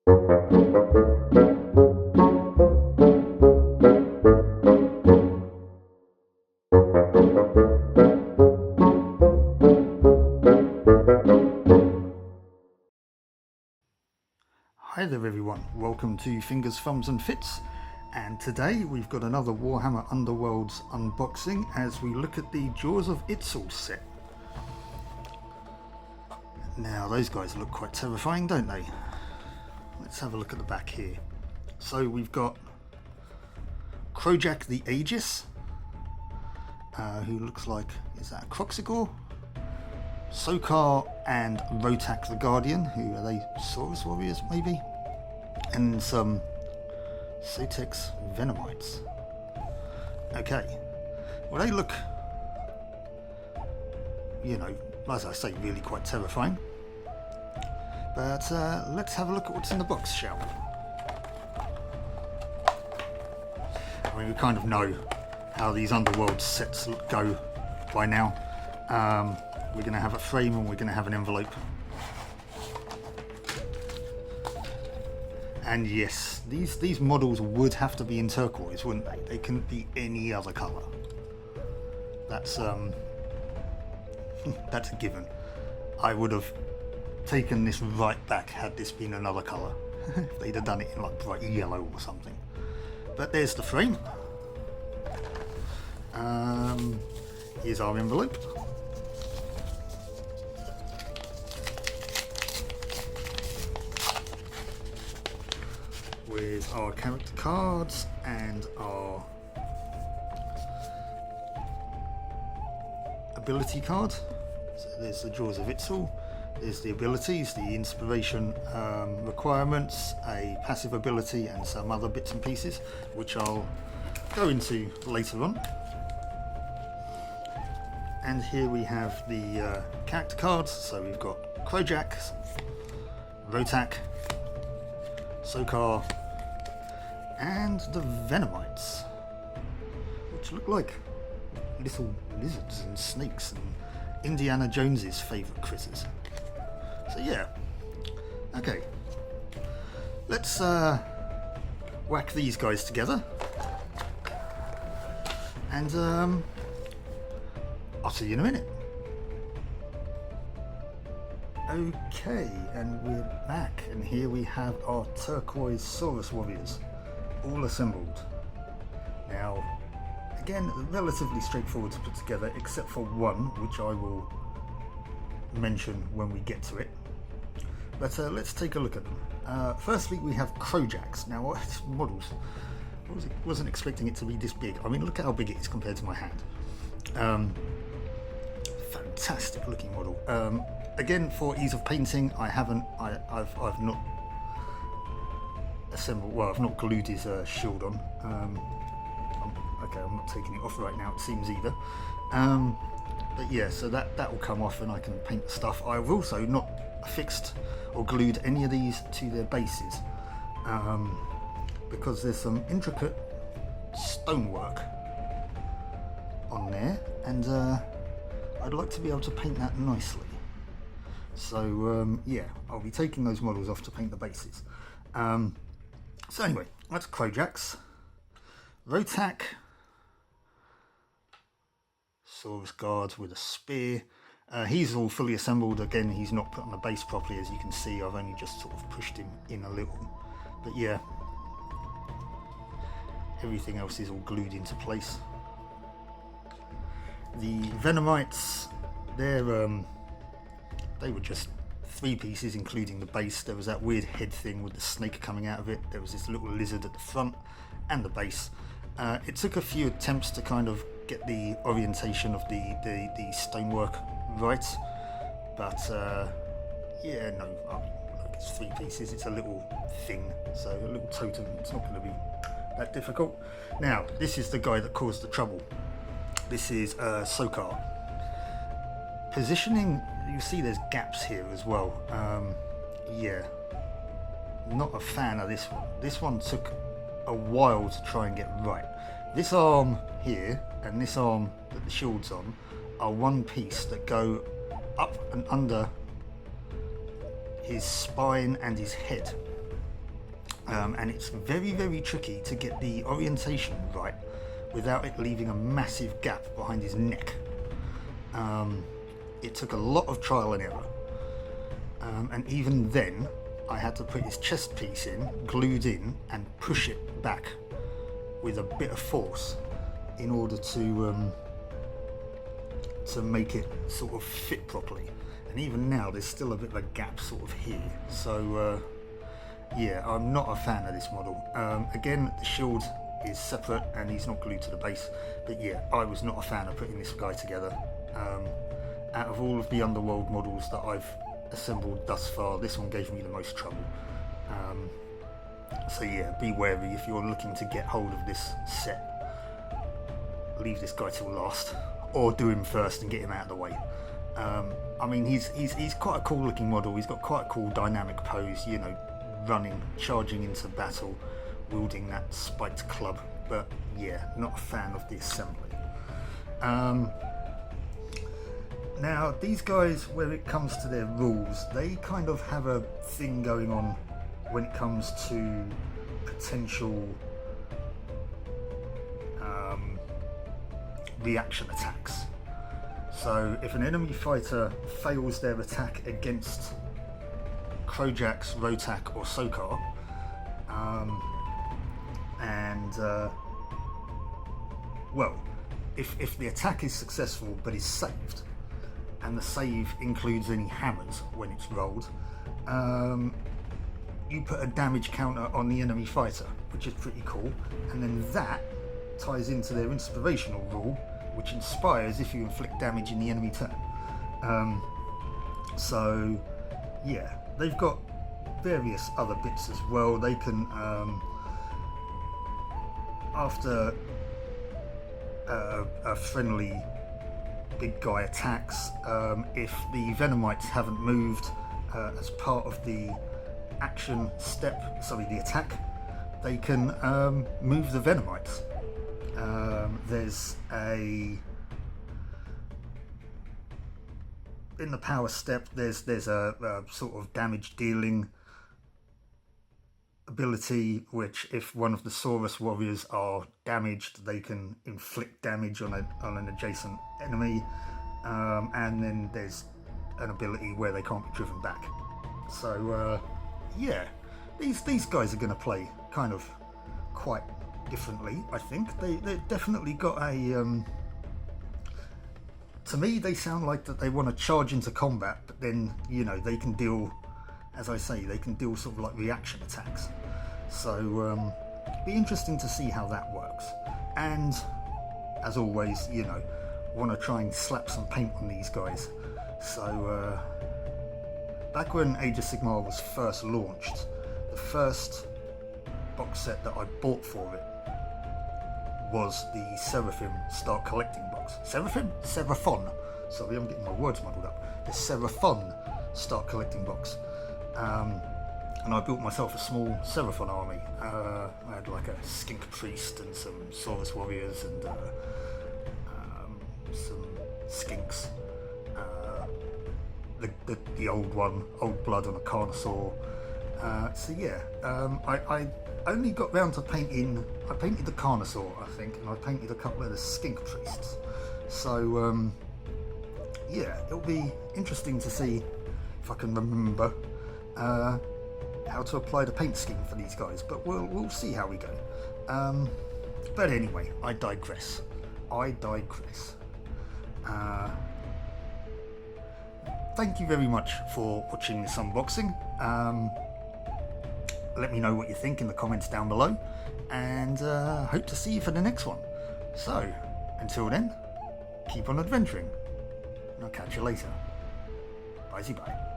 Hi there everyone, welcome to Fingers, Thumbs and Fits, and today we've got another Warhammer Underworlds unboxing as we look at the Jaws of Itzl set. Now those guys look quite terrifying, don't they? Let's have a look at the back here. So we've got Krojak the Aegis, who looks like, is that a Croxigor? Sokar and Rotak the Guardian, who are they, Saurus warriors maybe? And some Sotex Venomites. Okay, well they look, you know, as I say, really quite terrifying. But let's have a look at what's in the box, shall we? I mean, we kind of know how these Underworld sets go by now. We're going to have a frame and we're going to have an envelope. And yes, these models would have to be in turquoise, wouldn't they? They couldn't be any other colour. That's that's a given. I would have taken this right back had this been another colour. If they'd have done it in like bright yellow or something. But there's the frame. Here's our envelope. With our character cards and our ability card. So there's the Jaws of Itzl, there's the abilities, the inspiration requirements, a passive ability and some other bits and pieces which I'll go into later on. And here we have the character cards. So we've got Krojak, Rotak, Sokar, and the Venomites, which look like little lizards and snakes and Indiana Jones's favourite critters. So yeah, okay, let's whack these guys together, and I'll see you in a minute. Okay, and we're back, and here we have our turquoise Saurus warriors, all assembled. Now, again, relatively straightforward to put together, except for one, which I will mention when we get to it. But let's take a look at them. Firstly, we have Krojaks. Now, models, wasn't expecting it to be this big. I mean, look at how big it is compared to my hand. Fantastic looking model. Again, for ease of painting, I've not assembled. Well, I've not glued his shield on. Okay, I'm not taking it off right now. It seems either. But yeah, so that will come off, and I can paint the stuff. I've also not affixed or glued any of these to their bases because there's some intricate stonework on there, and I'd like to be able to paint that nicely. So yeah, I'll be taking those models off to paint the bases. So anyway, that's Krojaks. Rotak, Saurus guards with a spear. He's all fully assembled. Again, he's not put on the base properly, as you can see. I've only just sort of pushed him in a little. But yeah, everything else is all glued into place. The Venomites, they were just 3 pieces, including the base. There was that weird head thing with the snake coming out of it. There was this little lizard at the front and the base. It took a few attempts to kind of get the orientation of the stonework right, but yeah, no, I mean, look, it's 3 pieces. It's a little thing, so a little totem. It's not going to be that difficult. Now, this is the guy that caused the trouble. This is Sokar. Positioning, you see there's gaps here as well. Yeah, not a fan of this one. This one took a while to try and get right. This arm here and this arm that the shield's on are one piece that go up and under his spine and his head. and it's very, very tricky to get the orientation right without it leaving a massive gap behind his neck. It took a lot of trial and error, and even then I had to put his chest piece in, glued in, and push it back with a bit of force in order to make it sort of fit properly. And even now there's still a bit of a gap sort of here, so yeah, I'm not a fan of this model. Again, the shield is separate and he's not glued to the base, but yeah, I was not a fan of putting this guy together. Out of all of the Underworld models that I've assembled thus far, this one gave me the most trouble. So yeah, be wary if you're looking to get hold of this set. Leave this guy till last, or do him first and get him out of the way. I mean, he's quite a cool looking model. He's got quite a cool dynamic pose, you know, running, charging into battle, wielding that spiked club. But yeah, not a fan of the assembly. Now, these guys, when it comes to their rules, they kind of have a thing going on when it comes to potential reaction attacks. So if an enemy fighter fails their attack against Krojax, Rotak or Sokar, well, if the attack is successful but is saved, and the save includes any hammers when it's rolled, you put a damage counter on the enemy fighter, which is pretty cool, and then that ties into their inspirational rule, which inspires if you inflict damage in the enemy turn. So yeah, they've got various other bits as well. They can, after a friendly big guy attacks, if the Venomites haven't moved as part of the action step, the attack, they can move the Venomites. There's in the power step, there's a sort of damage dealing ability, which if one of the Saurus warriors are damaged, they can inflict damage on an adjacent enemy, and then there's an ability where they can't be driven back. So yeah, these guys are going to play kind of quite differently. I think they've definitely got a to me they sound like that they want to charge into combat, but then, you know, they can deal, as I say, they can deal sort of like reaction attacks. So be interesting to see how that works. And as always, you know, want to try and slap some paint on these guys. So back when Age of Sigmar was first launched, the first box set that I bought for it was the Seraphim Start Collecting box. Seraphon. Sorry, I'm getting my words muddled up. The Seraphon Start Collecting box. And I built myself a small Seraphon army. I had like a skink priest and some Saurus warriors and some skinks. The old one, Old Blood and a Carnosaur. So yeah, I only got round to painting. I painted the Carnosaur, I think, and I painted a couple of the skink priests. So yeah, it'll be interesting to see if I can remember how to apply the paint scheme for these guys, but we'll see how we go. But anyway, I digress. Thank you very much for watching this unboxing. Let me know what you think in the comments down below, and hope to see you for the next one. So, until then, keep on adventuring, and I'll catch you later. Bye-bye.